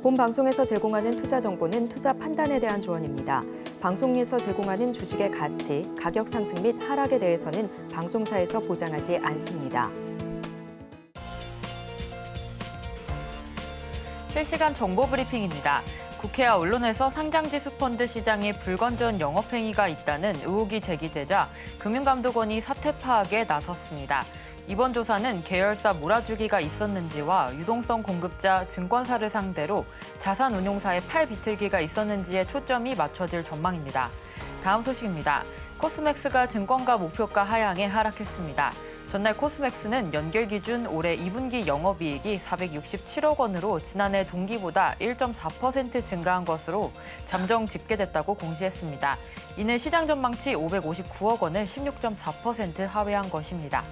본 방송에서 제공하는 투자 정보는 투자 판단에 대한 조언입니다. 방송에서 제공하는 주식의 가치, 가격 상승 및 하락에 대해서는 방송사에서 보장하지 않습니다. 실시간 정보 브리핑입니다. 국회와 언론에서 상장지수 펀드 시장에 불건전 영업행위가 있다는 의혹이 제기되자 금융감독원이 사태 파악에 나섰습니다. 이번 조사는 계열사 몰아주기가 있었는지와 유동성 공급자 증권사를 상대로 자산운용사의 팔비틀기가 있었는지에 초점이 맞춰질 전망입니다. 다음 소식입니다. 코스맥스가 증권가 목표가 하향에 하락했습니다. 전날 코스맥스는 연결 기준 올해 2분기 영업이익이 467억 원으로 지난해 동기보다 1.4% 증가한 것으로 잠정 집계됐다고 공시했습니다. 이는 시장 전망치 559억 원을 16.4% 하회한 것입니다.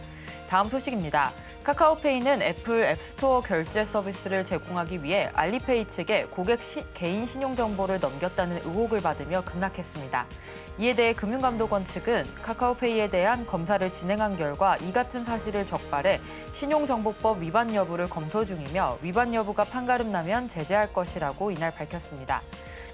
다음 소식입니다. 카카오페이는 애플 앱스토어 결제 서비스를 제공하기 위해 알리페이 측에 고객 개인 신용정보를 넘겼다는 의혹을 받으며 급락했습니다. 이에 대해 금융감독원 측은 카카오페이에 대한 검사를 진행한 결과 이 같은 사실을 적발해 신용정보법 위반 여부를 검토 중이며 위반 여부가 판가름나면 제재할 것이라고 이날 밝혔습니다.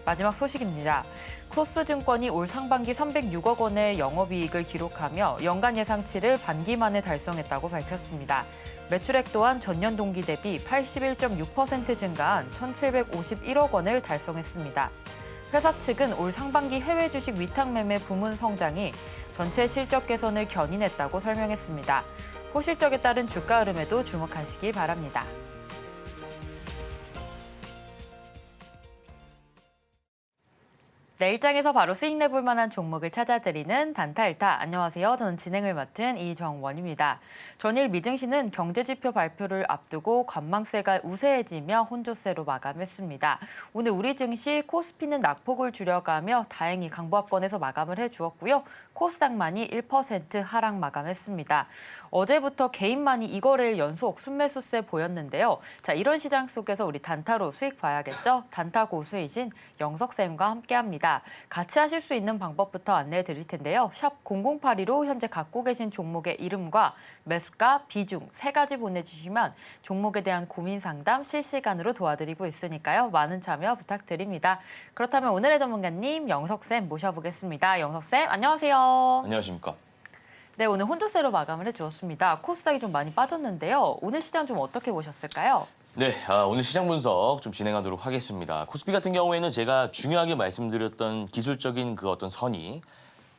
마지막 소식입니다. 코스증권이 올 상반기 306억 원의 영업이익을 기록하며 연간 예상치를 반기 만에 달성했다고 밝혔습니다. 매출액 또한 전년 동기 대비 81.6% 증가한 1,751억 원을 달성했습니다. 회사 측은 올 상반기 해외 주식 위탁 매매 부문 성장이 전체 실적 개선을 견인했다고 설명했습니다. 호실적에 따른 주가 흐름에도 주목하시기 바랍니다. 네, 일장에서 바로 수익 내볼 만한 종목을 찾아드리는 단타일타. 안녕하세요. 저는 진행을 맡은 이정원입니다. 전일 미증시는 경제지표 발표를 앞두고 관망세가 우세해지며 혼조세로 마감했습니다. 오늘 우리 증시 코스피는 낙폭을 줄여가며 다행히 강보합권에서 마감을 해주었고요. 코스닥만이 1% 하락 마감했습니다. 어제부터 개인만이 이거래일 연속 순매수세 보였는데요. 자, 이런 시장 속에서 우리 단타로 수익 봐야겠죠? 단타 고수이신 영석쌤과 함께합니다. 같이 하실 수 있는 방법부터 안내해 드릴 텐데요. 샵 0082로 현재 갖고 계신 종목의 이름과 매수가, 비중 세 가지 보내주시면 종목에 대한 고민 상담 실시간으로 도와드리고 있으니까요. 많은 참여 부탁드립니다. 그렇다면 오늘의 전문가님 영석쌤 모셔보겠습니다. 영석쌤 안녕하세요. 안녕하십니까. 네, 오늘 혼조세로 마감을 해주었습니다. 코스닥이 좀 많이 빠졌는데요. 오늘 시장 좀 어떻게 보셨을까요? 네, 오늘 시장 분석 좀 진행하도록 하겠습니다. 코스피 같은 경우에는 제가 중요하게 말씀드렸던 기술적인 그 어떤 선이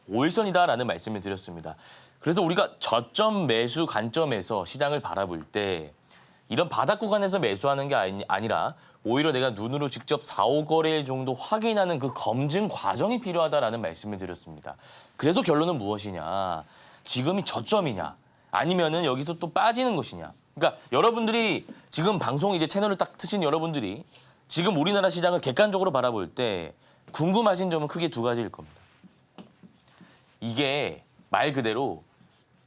5일선이다라는 말씀을 드렸습니다. 그래서 우리가 저점 매수 관점에서 시장을 바라볼 때 이런 바닥 구간에서 매수하는 게 아니라 오히려 내가 눈으로 직접 4, 5거래일 정도 확인하는 그 검증 과정이 필요하다라는 말씀을 드렸습니다. 그래서 결론은 무엇이냐? 지금이 저점이냐? 아니면은 여기서 또 빠지는 것이냐? 그러니까 여러분들이 지금 방송 이제 채널을 딱 트신 여러분들이 지금 우리나라 시장을 객관적으로 바라볼 때 궁금하신 점은 크게 두 가지일 겁니다. 이게 말 그대로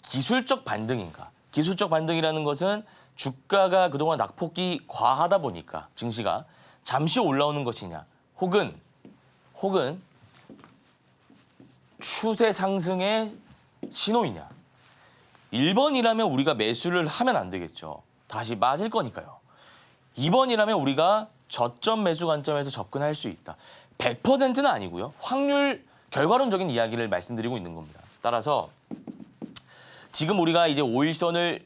기술적 반등인가? 기술적 반등이라는 것은 주가가 그동안 낙폭이 과하다 보니까 증시가 잠시 올라오는 것이냐? 혹은 추세 상승의 신호이냐? 1번이라면 우리가 매수를 하면 안 되겠죠. 다시 맞을 거니까요. 2번이라면 우리가 저점 매수 관점에서 접근할 수 있다. 100%는 아니고요. 확률, 결과론적인 이야기를 말씀드리고 있는 겁니다. 따라서 지금 우리가 이제 5일선을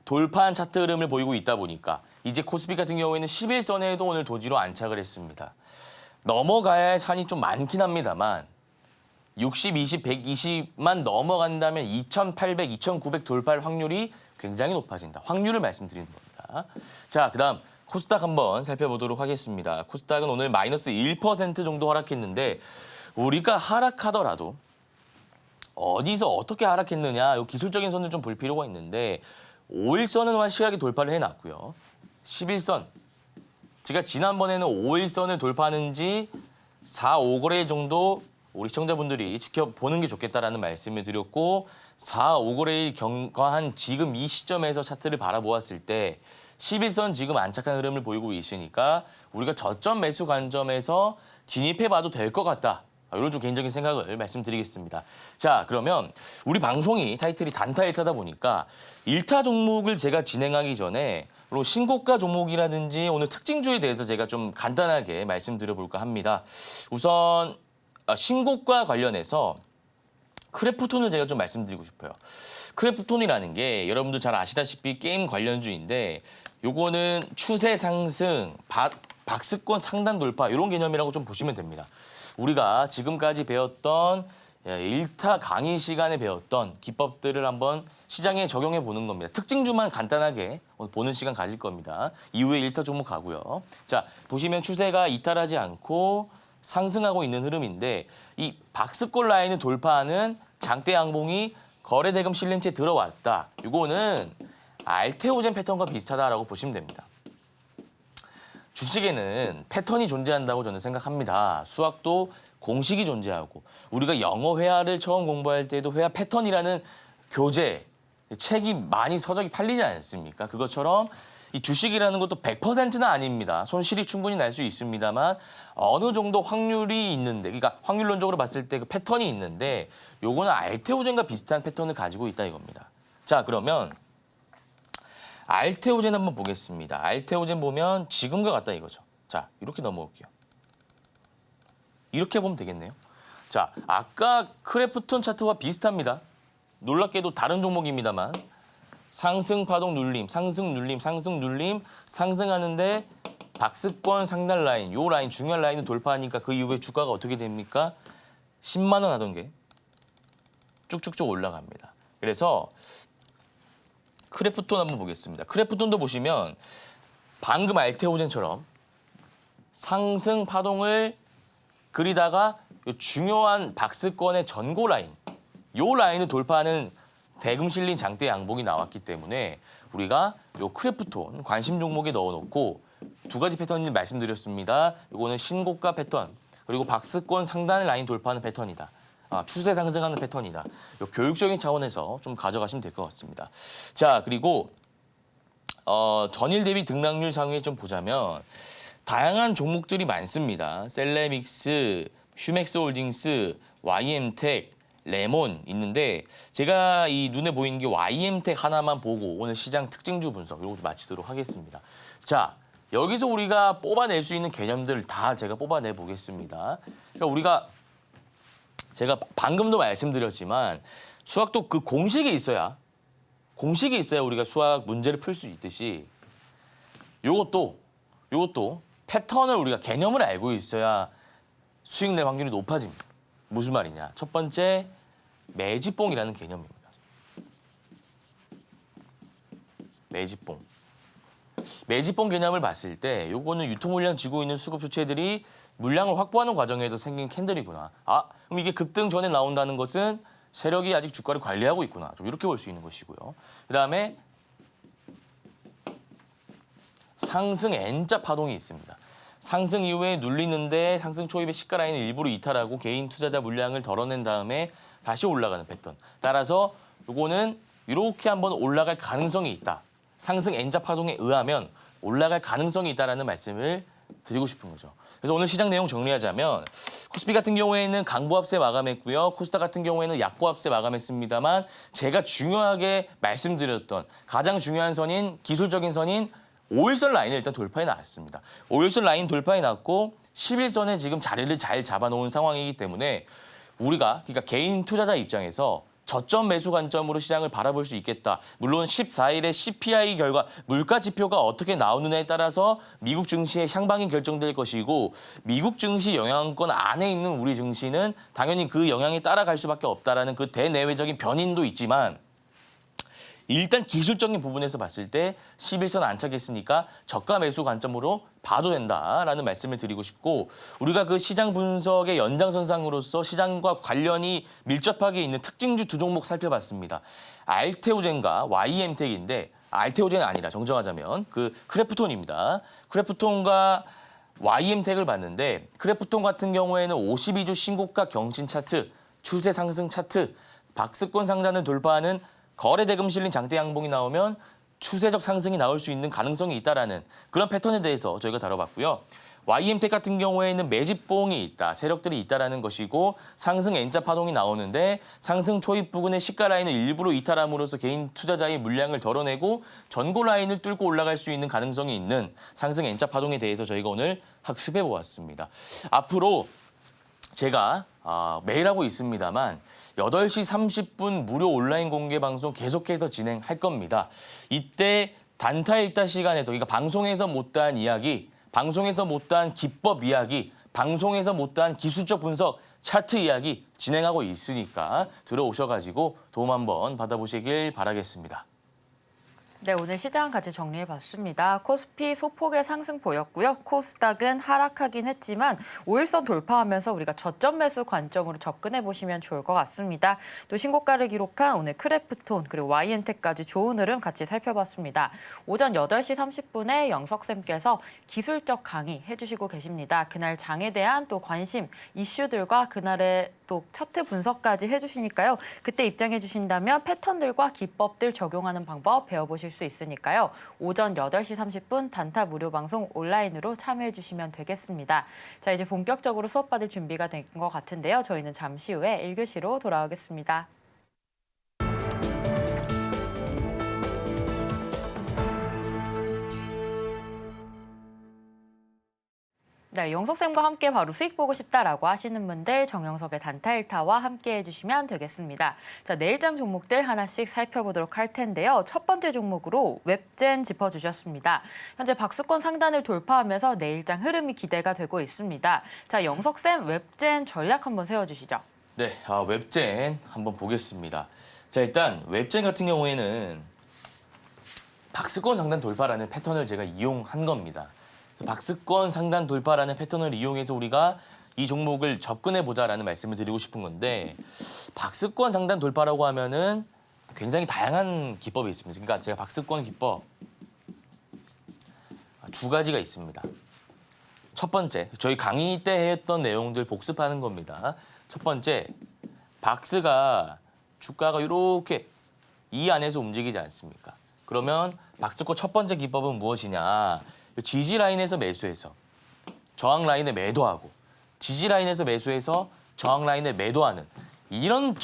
돌파한 차트 흐름을 보이고 있다 보니까 이제 코스피 같은 경우에는 11선에도 오늘 도지로 안착을 했습니다. 넘어가야 할 산이 좀 많긴 합니다만 60, 20, 120만 넘어간다면 2,800, 2,900 돌파할 확률이 굉장히 높아진다. 확률을 말씀드리는 겁니다. 자, 그다음 코스닥 한번 살펴보도록 하겠습니다. 코스닥은 오늘 마이너스 1% 정도 하락했는데 우리가 하락하더라도 어디서 어떻게 하락했느냐, 이 기술적인 선을 좀 볼 필요가 있는데 5일선은 완벽하게 돌파를 해놨고요. 11선, 제가 지난번에는 5일선을 돌파하는지 4, 5거래일 정도 우리 시청자분들이 지켜보는 게 좋겠다라는 말씀을 드렸고 4, 5거래일 경과한 지금 이 시점에서 차트를 바라보았을 때 11선 지금 안착한 흐름을 보이고 있으니까 우리가 저점 매수 관점에서 진입해봐도 될 것 같다. 이런 좀 개인적인 생각을 말씀드리겠습니다. 자, 그러면 우리 방송이 타이틀이 단타 1타다 보니까 1타 종목을 제가 진행하기 전에 그리고 신고가 종목이라든지 오늘 특징주에 대해서 제가 좀 간단하게 말씀드려볼까 합니다. 우선 신고가 관련해서 크래프톤을 제가 좀 말씀드리고 싶어요. 크래프톤이라는 게 여러분들 잘 아시다시피 게임 관련주인데 요거는 추세 상승, 박스권 상단 돌파 이런 개념이라고 좀 보시면 됩니다. 우리가 지금까지 배웠던 1타 강의 시간에 배웠던 기법들을 한번 시장에 적용해 보는 겁니다. 특징주만 간단하게 보는 시간 가질 겁니다. 이후에 1타 종목 가고요. 자, 보시면 추세가 이탈하지 않고 상승하고 있는 흐름인데 이 박스권 라인을 돌파하는 장대 양봉이 거래대금 실린 채 들어왔다. 이거는 알테오젠 패턴과 비슷하다라고 보시면 됩니다. 주식에는 패턴이 존재한다고 저는 생각합니다. 수학도 공식이 존재하고 우리가 영어 회화를 처음 공부할 때도 회화 패턴이라는 교재, 책이 많이 서적이 팔리지 않습니까? 그것처럼 이 주식이라는 것도 100%는 아닙니다. 손실이 충분히 날 수 있습니다만 어느 정도 확률이 있는데, 그러니까 확률론적으로 봤을 때 그 패턴이 있는데 요거는 알테오젠과 비슷한 패턴을 가지고 있다 이겁니다. 자, 그러면 알테오젠 한번 보겠습니다. 알테오젠 보면 지금과 같다 이거죠. 자, 이렇게 넘어올게요. 이렇게 보면 되겠네요. 자, 아까 크래프톤 차트와 비슷합니다. 놀랍게도 다른 종목입니다만 상승 파동 눌림, 상승 눌림, 상승 눌림, 상승하는데 박스권 상단 라인, 요 라인 중요한 라인을 돌파하니까 그 이후에 주가가 어떻게 됩니까? 10만 원 하던 게 쭉쭉쭉 올라갑니다. 그래서 크래프톤 한번 보겠습니다. 크래프톤도 보시면 방금 알테오젠처럼 상승 파동을 그리다가 요 중요한 박스권의 전고 라인, 요 라인을 돌파하는 대금 실린 장대 양봉이 나왔기 때문에 우리가 요 크래프톤 관심 종목에 넣어놓고 두 가지 패턴을 말씀드렸습니다. 이거는 신고가 패턴 그리고 박스권 상단 라인 돌파하는 패턴이다. 추세 상승하는 패턴이다. 요 교육적인 차원에서 좀 가져가시면 될 것 같습니다. 자, 그리고 전일 대비 등락률 상위에 좀 보자면 다양한 종목들이 많습니다. 셀레믹스, 휴맥스홀딩스, YM텍, 레몬 있는데 제가 이 눈에 보이는 게 YM텍 하나만 보고 오늘 시장 특징주 분석 이거 좀 마치도록 하겠습니다. 자, 여기서 우리가 뽑아낼 수 있는 개념들 다 제가 뽑아내 보겠습니다. 그러니까 제가 방금도 말씀드렸지만 수학도 그 공식이 있어야 우리가 수학 문제를 풀 수 있듯이 요것도 패턴을 우리가 개념을 알고 있어야 수익 낼 확률이 높아집니다. 무슨 말이냐? 첫 번째, 매집봉이라는 개념입니다. 매집봉 개념을 봤을 때 요거는 유통물량 쥐고 있는 수급 주체들이 물량을 확보하는 과정에서 생긴 캔들이구나. 그럼 이게 급등 전에 나온다는 것은 세력이 아직 주가를 관리하고 있구나. 좀 이렇게 볼 수 있는 것이고요. 그다음에 상승 N자 파동이 있습니다. 상승 이후에 눌리는데 상승 초입의 시가 라인을 일부러 이탈하고 개인 투자자 물량을 덜어낸 다음에 다시 올라가는 패턴. 따라서 요거는 이렇게 한번 올라갈 가능성이 있다. 상승 N자 파동에 의하면 올라갈 가능성이 있다라는 말씀을 드리고 싶은 거죠. 그래서 오늘 시장 내용 정리하자면 코스피 같은 경우에는 강보합세 마감했고요. 코스닥 같은 경우에는 약보합세 마감했습니다만 제가 중요하게 말씀드렸던 가장 중요한 선인 기술적인 선인 5일선 라인을 일단 돌파해 나왔습니다. 5일선 라인 돌파해 놨고 11선에 지금 자리를 잘 잡아놓은 상황이기 때문에 우리가 그러니까 개인 투자자 입장에서 저점 매수 관점으로 시장을 바라볼 수 있겠다. 물론 14일에 CPI 결과 물가 지표가 어떻게 나오느냐에 따라서 미국 증시의 향방이 결정될 것이고 미국 증시 영향권 안에 있는 우리 증시는 당연히 그 영향에 따라갈 수밖에 없다라는 그 대내외적인 변인도 있지만 일단 기술적인 부분에서 봤을 때 11선 안착했으니까 저가 매수 관점으로 봐도 된다라는 말씀을 드리고 싶고 우리가 그 시장 분석의 연장선상으로서 시장과 관련이 밀접하게 있는 특징주 두 종목 살펴봤습니다. 알테오젠과 YM텍인데 알테오젠은 아니라 정정하자면 그 크래프톤입니다. 크래프톤과 YM텍을 봤는데 크래프톤 같은 경우에는 52주 신고가 경신 차트, 추세 상승 차트, 박스권 상단을 돌파하는 거래 대금 실린 장대 양봉이 나오면 추세적 상승이 나올 수 있는 가능성이 있다라는 그런 패턴에 대해서 저희가 다뤄봤고요. YM택 같은 경우에는 매집봉이 있다, 세력들이 있다라는 것이고 상승 N자 파동이 나오는데 상승 초입 부근의 시가 라인을 일부러 이탈함으로써 개인 투자자의 물량을 덜어내고 전고 라인을 뚫고 올라갈 수 있는 가능성이 있는 상승 N자 파동에 대해서 저희가 오늘 학습해 보았습니다. 앞으로 제가 매일 하고 있습니다만 8시 30분 무료 온라인 공개 방송 계속해서 진행할 겁니다. 이때 단타 일타 시간에서, 그러니까 방송에서 못다한 이야기, 방송에서 못다한 기법 이야기, 방송에서 못다한 기술적 분석, 차트 이야기 진행하고 있으니까 들어오셔가지고 도움 한번 받아보시길 바라겠습니다. 네, 오늘 시장 같이 정리해봤습니다. 코스피 소폭의 상승 보였고요. 코스닥은 하락하긴 했지만 5일선 돌파하면서 우리가 저점 매수 관점으로 접근해보시면 좋을 것 같습니다. 또 신고가를 기록한 오늘 크래프톤 그리고 YN텍까지 좋은 흐름 같이 살펴봤습니다. 오전 8시 30분에 영석쌤께서 기술적 강의 해주시고 계십니다. 그날 장에 대한 또 관심, 이슈들과 그날의 또 차트 분석까지 해주시니까요. 그때 입장해 주신다면 패턴들과 기법들 적용하는 방법 배워보실 수 있으니까요. 오전 8시 30분 단타 무료 방송 온라인으로 참여해 주시면 되겠습니다. 자, 이제 본격적으로 수업 받을 준비가 된 것 같은데요. 저희는 잠시 후에 1교시로 돌아오겠습니다. 네, 영석쌤과 함께 바로 수익 보고 싶다라고 하시는 분들 정영석의 단타일타와 함께 해주시면 되겠습니다. 자, 내일장 종목들 하나씩 살펴보도록 할 텐데요. 첫 번째 종목으로 웹젠 짚어주셨습니다. 현재 박스권 상단을 돌파하면서 내일장 흐름이 기대가 되고 있습니다. 자, 영석쌤 웹젠 전략 한번 세워주시죠. 네, 웹젠 한번 보겠습니다. 자, 일단 웹젠 같은 경우에는 박스권 상단 돌파라는 패턴을 제가 이용한 겁니다. 박스권 상단 돌파라는 패턴을 이용해서 우리가 이 종목을 접근해보자라는 말씀을 드리고 싶은 건데, 박스권 상단 돌파라고 하면은 굉장히 다양한 기법이 있습니다. 그러니까 제가 박스권 기법 두 가지가 있습니다. 첫 번째, 저희 강의 때 했던 내용들 복습하는 겁니다. 첫 번째, 박스가 주가가 이렇게 이 안에서 움직이지 않습니까? 그러면 박스권 첫 번째 기법은 무엇이냐? 지지 라인에서 매수해서 저항 라인에 매도하고, 지지 라인에서 매수해서 저항 라인에 매도하는 이런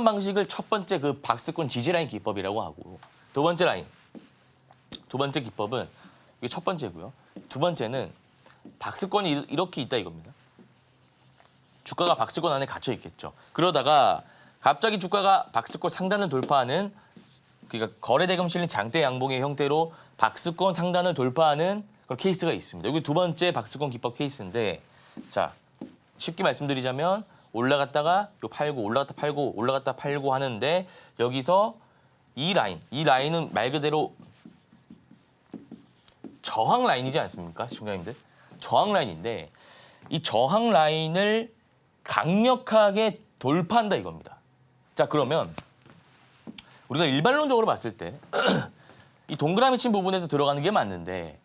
방식을 첫 번째 그 박스권 지지 라인 기법이라고 하고, 두 번째 기법은 이게 첫 번째고요. 두 번째는 박스권이 이렇게 있다 이겁니다. 주가가 박스권 안에 갇혀 있겠죠. 그러다가 갑자기 주가가 박스권 상단을 돌파하는, 그러니까 거래대금 실린 장대 양봉의 형태로 박스권 상단을 돌파하는 그런 케이스가 있습니다. 여기 두 번째 박스권 기법 케이스인데, 자, 쉽게 말씀드리자면 올라갔다가 요 팔고, 올라갔다 팔고, 올라갔다 팔고 하는데, 여기서 이 라인은 말 그대로 저항 라인이지 않습니까, 시청자님들? 저항 라인인데 이 저항 라인을 강력하게 돌파한다 이겁니다. 자, 그러면 우리가 일반론적으로 봤을 때 이 동그라미 친 부분에서 들어가는 게 맞는데,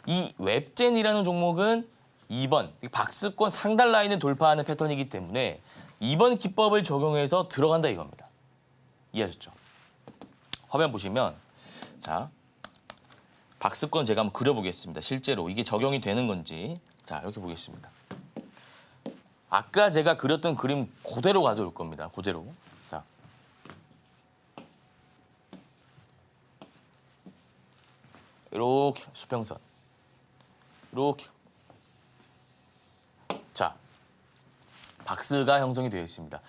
이 웹젠이라는 종목은 2번 박스권 상단 라인을 돌파하는 패턴이기 때문에 2번 기법을 적용해서 들어간다 이겁니다. 이해하셨죠? 화면 보시면, 자, 박스권 제가 한번 그려보겠습니다. 실제로 이게 적용이 되는 건지. 자, 이렇게 보겠습니다. 아까 제가 그렸던 그림 그대로 가져올 겁니다. 그대로. 자, 이렇게 수평선. 이렇게. 자, 박스가 형성이 되어 있습니다.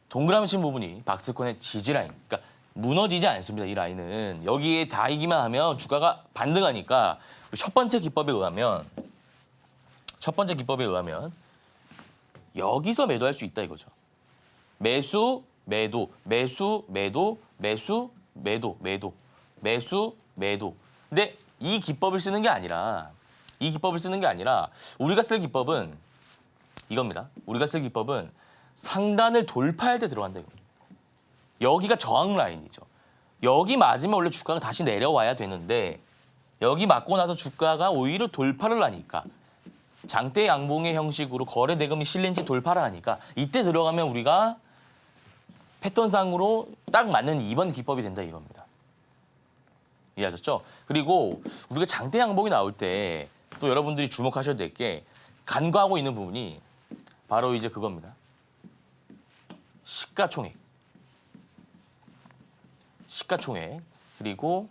동그라미 친 부분이 박스권의 지지 라인. 그러니까 무너지지 않습니다. 이 라인은 여기에 닿기만 하면 주가가 반등하니까, 첫 번째 기법에 의하면 여기서 매도할 수 있다 이거죠. 매수, 매도, 매수, 매도, 매수, 매도, 매도, 매수, 매도. 근데 이 기법을 쓰는 게 아니라 우리가 쓸 기법은 이겁니다. 우리가 쓸 기법은 상단을 돌파할 때 들어간다 이겁니다. 여기가 저항 라인이죠. 여기 맞으면 원래 주가가 다시 내려와야 되는데, 여기 맞고 나서 주가가 오히려 돌파를 하니까, 장대 양봉의 형식으로 거래 대금이 실린 채 돌파를 하니까, 이때 들어가면 우리가 패턴상으로 딱 맞는 2번 기법이 된다 이겁니다. 이해하셨죠? 그리고 우리가 장대 양봉이 나올 때 또 여러분들이 주목하셔야 될 게 간과하고 있는 부분이 바로 이제 그겁니다. 시가총액. 시가총액 그리고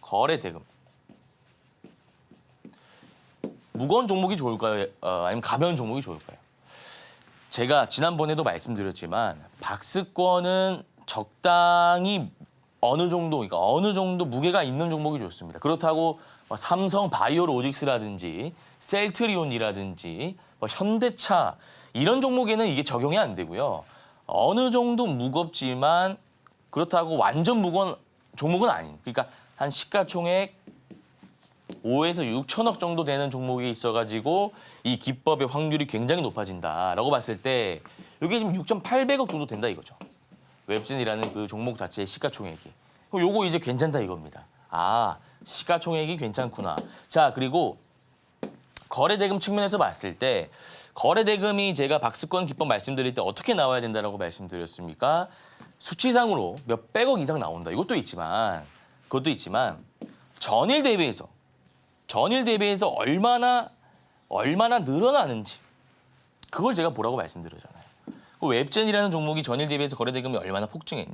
거래대금. 무거운 종목이 좋을까요? 아니면 가벼운 종목이 좋을까요? 제가 지난번에도 말씀드렸지만 박스권은 적당히 어느 정도 무게가 있는 종목이 좋습니다. 그렇다고 삼성 바이오로직스라든지 셀트리온이라든지 현대차 이런 종목에는 이게 적용이 안 되고요. 어느 정도 무겁지만 그렇다고 완전 무거운 종목은 아닌. 그러니까 한 시가총액 5에서 6천억 정도 되는 종목이 있어가지고 이 기법의 확률이 굉장히 높아진다라고 봤을 때 이게 지금 6,800억 정도 된다 이거죠. 웹젠이라는 그 종목 자체의 시가총액이. 요거 이제 괜찮다 이겁니다. 아, 시가총액이 괜찮구나. 자, 그리고 거래대금 측면에서 봤을 때 거래대금이 제가 박스권 기법 말씀드릴 때 어떻게 나와야 된다라고 말씀드렸습니까? 수치상으로 몇백억 이상 나온다. 그것도 있지만 전일 대비해서 얼마나 늘어나는지 그걸 제가 보라고 말씀드렸잖아요. 그 웹젠이라는 종목이 전일 대비해서 거래대금이 얼마나 폭증했냐.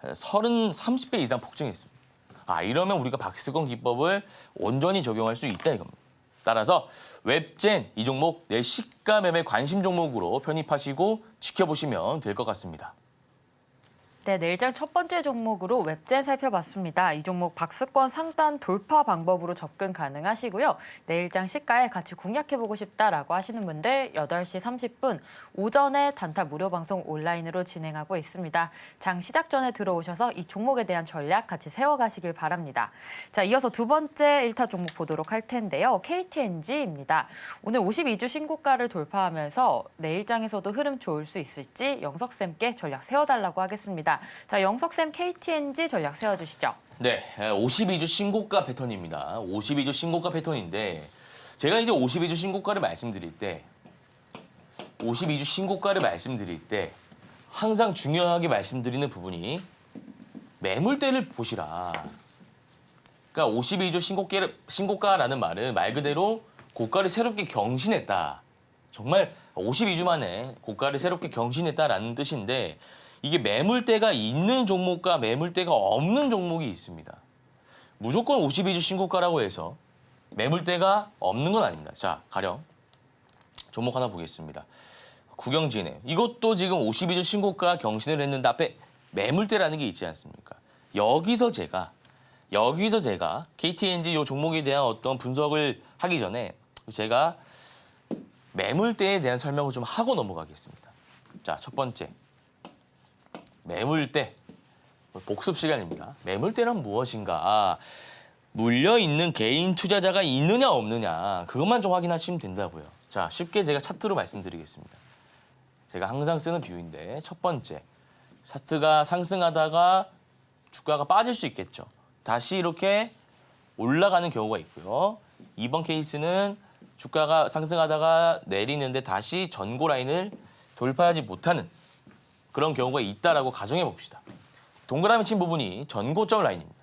30배 이상 폭증했습니다. 아, 이러면 우리가 박스권 기법을 온전히 적용할 수 있다 이겁니다. 따라서 웹젠 이 종목 내 시가 매매 관심 종목으로 편입하시고 지켜보시면 될 것 같습니다. 네, 내일장 첫 번째 종목으로 웹젠 살펴봤습니다. 이 종목 박스권 상단 돌파 방법으로 접근 가능하시고요. 내일장 시가에 같이 공략해보고 싶다라고 하시는 분들 8시 30분 오전에 단타 무료 방송 온라인으로 진행하고 있습니다. 장 시작 전에 들어오셔서 이 종목에 대한 전략 같이 세워가시길 바랍니다. 자, 이어서 두 번째 1타 종목 보도록 할 텐데요. KTNG입니다. 오늘 52주 신고가를 돌파하면서 내일장에서도 흐름 좋을 수 있을지 영석쌤께 전략 세워달라고 하겠습니다. 자, 영석쌤 KTNG 전략 세워주시죠. 네, 52주 신고가 패턴입니다. 52주 신고가 패턴인데 제가 이제 52주 신고가를 말씀드릴 때 항상 중요하게 말씀드리는 부분이 매물대를 보시라. 그러니까 52주 신고가라는 말은 말 그대로 고가를 새롭게 경신했다. 정말 52주 만에 고가를 새롭게 경신했다라는 뜻인데 이게 매물대가 있는 종목과 매물대가 없는 종목이 있습니다. 무조건 52주 신고가라고 해서 매물대가 없는 건 아닙니다. 자, 가령 종목 하나 보겠습니다. 국영진해. 이것도 지금 52주 신고가 경신을 했는데 앞에 매물대라는 게 있지 않습니까? 여기서 제가 KTNG 이 종목에 대한 어떤 분석을 하기 전에 제가 매물대에 대한 설명을 좀 하고 넘어가겠습니다. 자, 첫 번째. 매물대. 복습 시간입니다. 매물대란 무엇인가? 물려있는 개인 투자자가 있느냐 없느냐 그것만 좀 확인하시면 된다고요. 자, 쉽게 제가 차트로 말씀드리겠습니다. 제가 항상 쓰는 비유인데 첫 번째. 차트가 상승하다가 주가가 빠질 수 있겠죠. 다시 이렇게 올라가는 경우가 있고요. 2번 케이스는 주가가 상승하다가 내리는데 다시 전고 라인을 돌파하지 못하는 그런 경우가 있다라고 가정해 봅시다. 동그라미 친 부분이 전고점 라인입니다.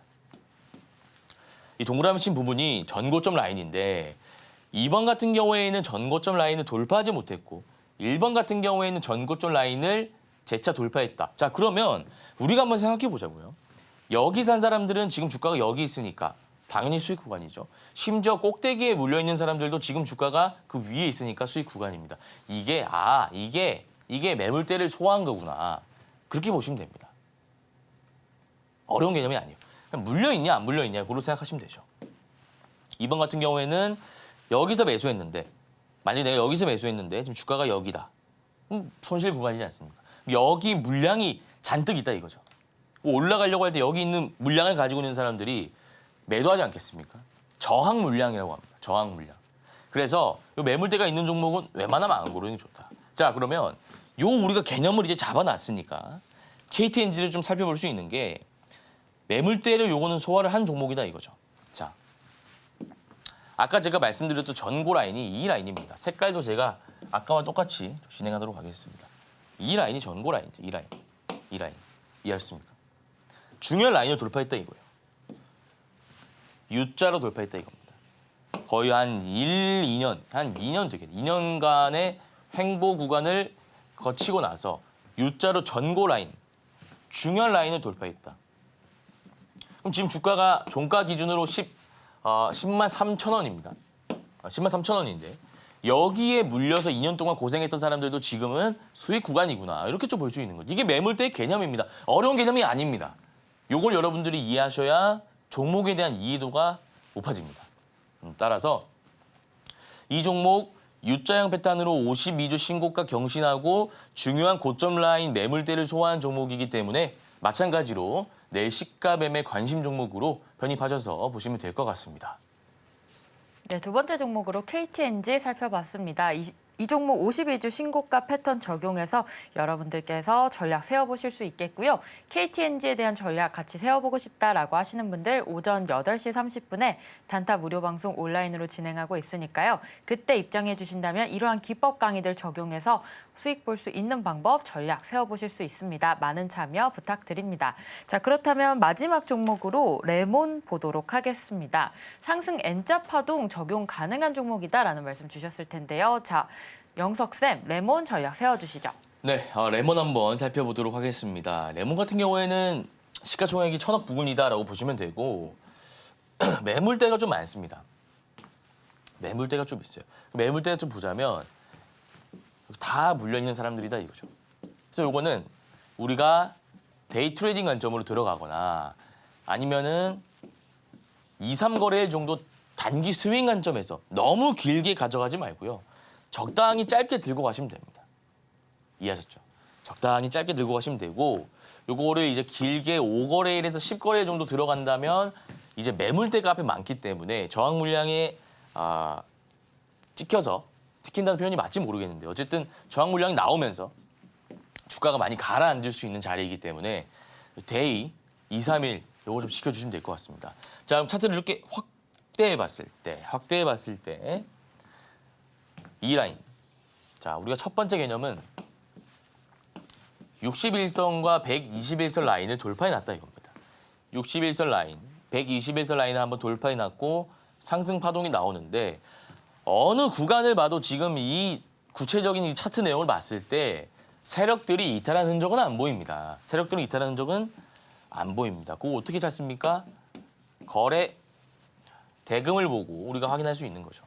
이 동그라미 친 부분이 전고점 라인인데 2번 같은 경우에는 전고점 라인을 돌파하지 못했고 1번 같은 경우에는 전고점 라인을 재차 돌파했다. 자, 그러면 우리가 한번 생각해 보자고요. 여기 산 사람들은 지금 주가가 여기 있으니까 당연히 수익 구간이죠. 심지어 꼭대기에 물려있는 사람들도 지금 주가가 그 위에 있으니까 수익 구간입니다. 이게 매물대를 소화한 거구나. 그렇게 보시면 됩니다. 어려운 개념이 아니에요. 그냥 물려있냐 안 물려있냐 그걸로 생각하시면 되죠. 2번 같은 경우에는 여기서 매수했는데 만약에 내가 여기서 매수했는데 지금 주가가 여기다. 손실 구간이지 않습니까? 여기 물량이 잔뜩 있다 이거죠. 올라가려고 할 때 여기 있는 물량을 가지고 있는 사람들이 매도하지 않겠습니까? 저항 물량이라고 합니다. 저항 물량. 그래서 이 매물대가 있는 종목은 웬만하면 안 고르는 게 좋다. 자, 그러면 우리가 개념을 이제 잡아놨으니까 KTNG를 좀 살펴볼 수 있는 게 매물대를 요거는 소화를 한 종목이다 이거죠. 자, 아까 제가 말씀드렸던 전고 라인이 이 라인입니다. 색깔도 제가 아까와 똑같이 진행하도록 하겠습니다. 이 라인이 전고 라인이죠. 이 라인. 이해하셨습니까? 중요한 라인을 돌파했다 이거예요. U자로 돌파했다 이겁니다. 거의 한 2년 되겠네. 2년간의 횡보 구간을 거치고 나서 U자로 전고 라인, 중요한 라인을 돌파했다. 그럼 지금 주가가 종가 기준으로 10만 3천 원입니다. 10만 3천 원인데 여기에 물려서 2년 동안 고생했던 사람들도 지금은 수익 구간이구나. 이렇게 좀 볼 수 있는 거죠. 이게 매물대의 개념입니다. 어려운 개념이 아닙니다. 요걸 여러분들이 이해하셔야 종목에 대한 이해도가 높아집니다. 따라서 이 종목 U자형 패턴으로 52주 신고가 경신하고 중요한 고점 라인 매물대를 소화한 종목이기 때문에 마찬가지로 내일 시가 매매 관심 종목으로 편입하셔서 보시면 될 것 같습니다. 네, 두 번째 종목으로 KTNG 살펴봤습니다. 이 종목 52주 신고가 패턴 적용해서 여러분들께서 전략 세워보실 수 있겠고요. KTNG에 대한 전략 같이 세워보고 싶다라고 하시는 분들 오전 8시 30분에 단타 무료 방송 온라인으로 진행하고 있으니까요. 그때 입장해 주신다면 이러한 기법 강의들 적용해서 수익 볼 수 있는 방법, 전략 세워보실 수 있습니다. 많은 참여 부탁드립니다. 자, 그렇다면 마지막 종목으로 레몬 보도록 하겠습니다. 상승 N자 파동 적용 가능한 종목이다라는 말씀 주셨을 텐데요. 자, 영석쌤, 레몬 전략 세워주시죠. 네, 레몬 한번 살펴보도록 하겠습니다. 레몬 같은 경우에는 시가총액이 1,000억 부근이다라고 보시면 되고 매물대가 좀 많습니다. 매물대가 좀 있어요. 매물대가 좀 보자면 다 물려있는 사람들이다 이거죠. 그래서 요거는 우리가 데이 트레이딩 관점으로 들어가거나 아니면은 2, 3거래 정도 단기 스윙 관점에서 너무 길게 가져가지 말고요. 적당히 짧게 들고 가시면 됩니다. 이해하셨죠? 적당히 짧게 들고 가시면 되고 요거를 이제 길게 5거래일에서 10거래일 정도 들어간다면 이제 매물대가 앞에 많기 때문에 저항 물량에 찍힌다는 표현이 맞지 모르겠는데 어쨌든 저항 물량이 나오면서 주가가 많이 가라앉을 수 있는 자리이기 때문에 데이 2, 3일 요거 좀 지켜주시면 될 것 같습니다. 자, 그럼 차트를 이렇게 확대해 봤을 때 이 라인. 자, 우리가 첫 번째 개념은 61선과 121선 라인을 돌파해 놨다 이겁니다. 61선 라인, 121선 라인을 한번 돌파해 놨고 상승 파동이 나오는데 어느 구간을 봐도 지금 이 구체적인 이 차트 내용을 봤을 때 세력들이 이탈한 흔적은 안 보입니다. 세력들이 이탈한 흔적은 안 보입니다. 그거 어떻게 찾습니까? 거래 대금을 보고 우리가 확인할 수 있는 거죠.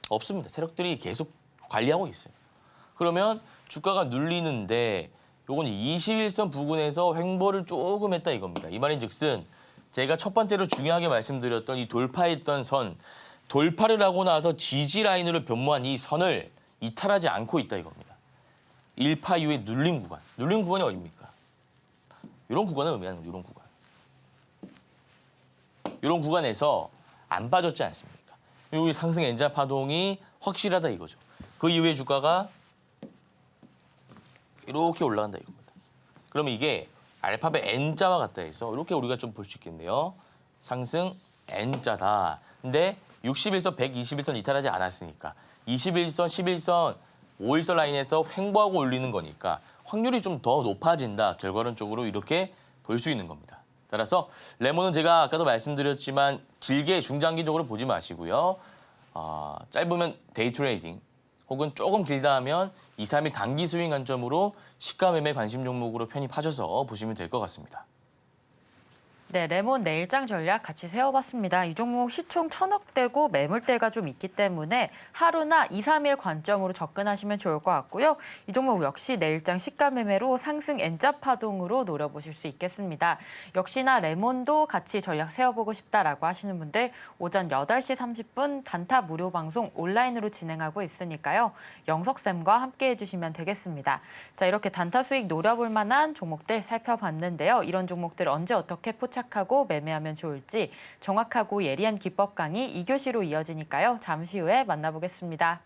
없습니다. 세력들이 계속 관리하고 있어요. 그러면 주가가 눌리는데 요건 21선 부근에서 횡보를 조금 했다 이겁니다. 이 말인즉슨 제가 첫 번째로 중요하게 말씀드렸던 이 돌파했던 선, 돌파를 하고 나서 지지 라인으로 변모한 이 선을 이탈하지 않고 있다 이겁니다. 1파 이후에 눌림 구간. 눌림 구간이 어디입니까? 이런 구간을 의미하는 거죠. 이런 구간. 이런 구간에서 안 빠졌지 않습니까? 이 상승 N자 파동이 확실하다 이거죠. 그 이후에 주가가 이렇게 올라간다 이겁니다. 그러면 이게 알파벳 N자와 같다 해서 이렇게 우리가 좀 볼 수 있겠네요. 상승 N자다. 근데 61선, 121선 이탈하지 않았으니까 21선, 11선, 5일선 라인에서 횡보하고 올리는 거니까 확률이 좀 더 높아진다. 결과론적으로 이렇게 볼 수 있는 겁니다. 따라서 레몬은 제가 아까도 말씀드렸지만 길게 중장기적으로 보지 마시고요. 짧으면 데이 트레이딩 혹은 조금 길다 하면 2, 3일 단기 스윙 관점으로 시가 매매 관심 종목으로 편입하셔서 보시면 될 것 같습니다. 네, 레몬 내일장 전략 같이 세워봤습니다. 이 종목 시총 1,000억대고 매물대가 좀 있기 때문에 하루나 2, 3일 관점으로 접근하시면 좋을 것 같고요. 이 종목 역시 내일장 시가 매매로 상승 N자 파동으로 노려보실 수 있겠습니다. 역시나 레몬도 같이 전략 세워보고 싶다라고 하시는 분들 오전 8시 30분 단타 무료 방송 온라인으로 진행하고 있으니까요. 영석쌤과 함께 해주시면 되겠습니다. 자, 이렇게 단타 수익 노려볼 만한 종목들 살펴봤는데요. 이런 종목들 언제 어떻게 포착하고 매매하면 좋을지 정확하고 예리한 기법 강의 2교시로 이어지니까요. 잠시 후에 만나보겠습니다.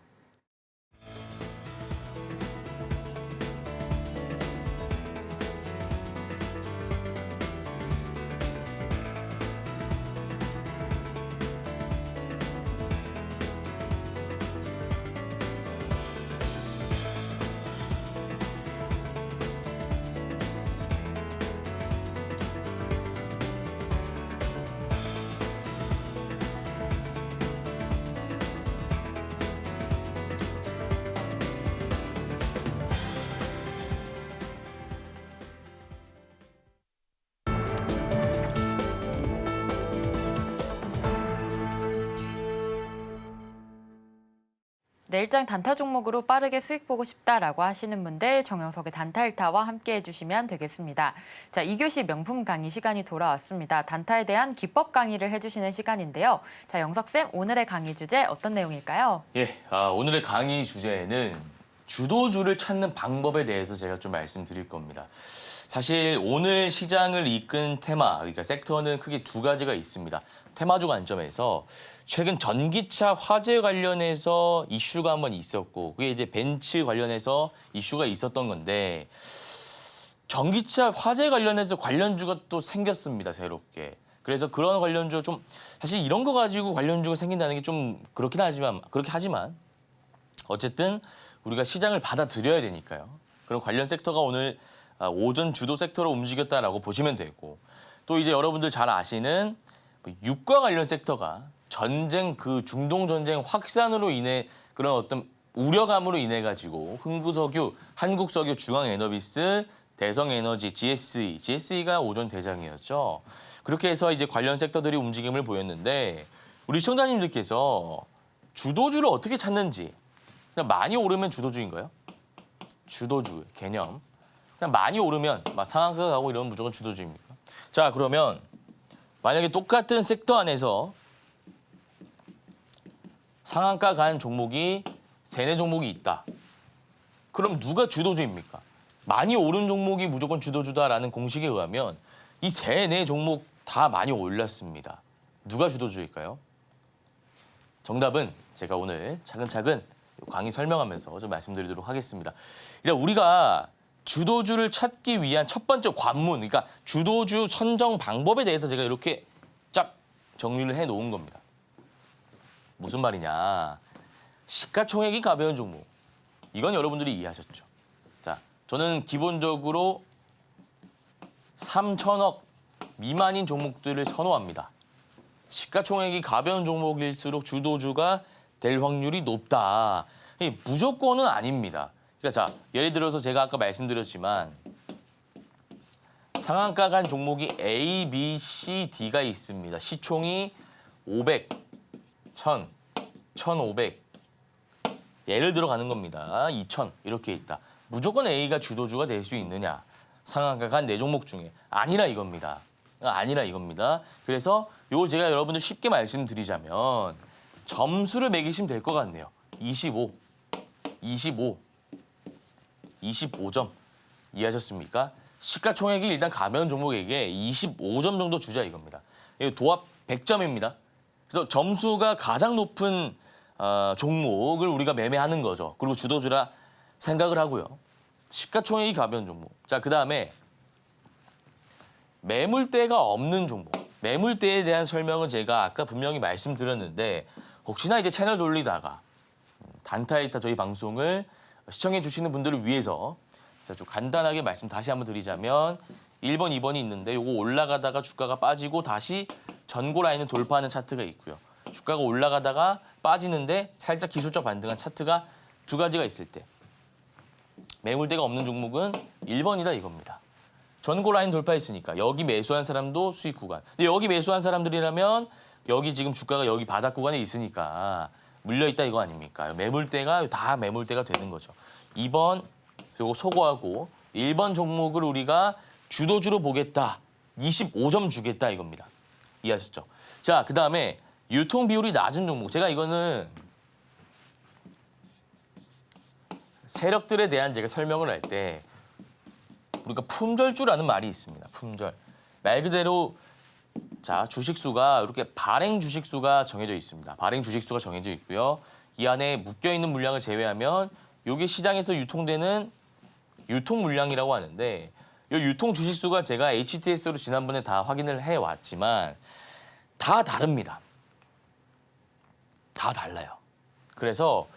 내일장 단타 종목으로 빠르게 수익 보고 싶다라고 하시는 분들 정영석의 단타 일타와 함께 해주시면 되겠습니다. 자, 2교시 명품 강의 시간이 돌아왔습니다. 단타에 대한 기법 강의를 해주시는 시간인데요. 자, 영석쌤, 오늘의 강의 주제 어떤 내용일까요? 예, 오늘의 강의 주제는 주도주를 찾는 방법에 대해서 제가 좀 말씀드릴 겁니다. 사실 오늘 시장을 이끈 테마, 그러니까 섹터는 크게 두 가지가 있습니다. 테마주 관점에서 최근 전기차 화재 관련해서 이슈가 한번 있었고, 그게 이제 벤츠 관련해서 이슈가 있었던 건데, 전기차 화재 관련해서 관련주가 또 생겼습니다, 새롭게. 그래서 그런 관련주 좀, 사실 이런 거 가지고 관련주가 생긴다는 게 좀 그렇긴 하지만, 어쨌든 우리가 시장을 받아들여야 되니까요. 그런 관련 섹터가 오늘 오전 주도 섹터로 움직였다라고 보시면 되고, 또 이제 여러분들 잘 아시는 유가 관련 섹터가 전쟁, 그 중동 전쟁 확산으로 인해 그런 어떤 우려감으로 인해 가지고 흥구석유, 한국석유, 중앙에너비스, 대성에너지, GSE가 오전 대장이었죠. 그렇게 해서 이제 관련 섹터들이 움직임을 보였는데, 우리 시청자님들께서 주도주를 어떻게 찾는지, 그냥 많이 오르면 주도주인가요? 주도주 개념. 그냥 많이 오르면 막 상한가 가고 이러면 무조건 주도주입니까? 자, 그러면 만약에 똑같은 섹터 안에서 상한가 간 종목이 3, 4종목이 있다. 그럼 누가 주도주입니까? 많이 오른 종목이 무조건 주도주다라는 공식에 의하면 이 3, 4종목 다 많이 올랐습니다. 누가 주도주일까요? 정답은 제가 오늘 차근차근 강의 설명하면서 좀 말씀드리도록 하겠습니다. 일단 우리가 주도주를 찾기 위한 첫 번째 관문, 그러니까 주도주 선정 방법에 대해서 제가 이렇게 쫙 정리를 해놓은 겁니다. 무슨 말이냐. 시가총액이 가벼운 종목. 이건 여러분들이 이해하셨죠. 자, 저는 기본적으로 3천억 미만인 종목들을 선호합니다. 시가총액이 가벼운 종목일수록 주도주가 될 확률이 높다. 무조건은 아닙니다. 그러니까 자, 예를 들어서 제가 아까 말씀드렸지만 상한가 간 종목이 A, B, C, D가 있습니다. 시총이 500, 1000, 1500. 예를 들어 가는 겁니다. 2000 이렇게 있다. 무조건 A가 주도주가 될 수 있느냐? 상한가 간 4종목 중에 아니라 이겁니다. 그래서 이걸 제가 여러분들 쉽게 말씀드리자면 점수를 매기시면 될 것 같네요. 25, 25점 이해하셨습니까? 시가총액이 일단 가벼운 종목에게 25점 정도 주자 이겁니다. 이거 도합 100점입니다. 그래서 점수가 가장 높은 종목을 우리가 매매하는 거죠. 그리고 주도주라 생각을 하고요. 시가총액이 가벼운 종목. 자, 그다음에 매물대가 없는 종목. 매물대에 대한 설명은 제가 아까 분명히 말씀드렸는데 혹시나 이제 채널 돌리다가 단타이타 저희 방송을 시청해 주시는 분들을 위해서 좀 간단하게 말씀 다시 한번 드리자면 1번, 2번이 있는데 요거 올라가다가 주가가 빠지고 다시 전고 라인을 돌파하는 차트가 있고요. 주가가 올라가다가 빠지는데 살짝 기술적 반등한 차트가 두 가지가 있을 때 매물대가 없는 종목은 1번이다 이겁니다. 전고 라인 돌파했으니까 여기 매수한 사람도 수익 구간. 근데 여기 매수한 사람들이라면 여기 지금 주가가 여기 바닥 구간에 있으니까 물려있다 이거 아닙니까? 매물대가 다 매물대가 되는 거죠. 2번 그리고 소거하고 1번 종목을 우리가 주도주로 보겠다. 25점 주겠다 이겁니다. 이해하셨죠? 자, 그다음에 유통 비율이 낮은 종목. 제가 이거는 세력들에 대한 제가 설명을 할 때 우리가 품절주라는 말이 있습니다. 품절. 말 그대로 자, 주식수가 이렇게 발행 주식수가 정해져 있습니다. 발행 주식수가 정해져 있고요. 이 안에 묶여있는 물량을 제외하면 이게 시장에서 유통되는 유통 물량이라고 하는데 이 유통 주식수가 제가 HTS로 지난번에 다 확인을 해왔지만 다 다릅니다. 다 달라요. 그래서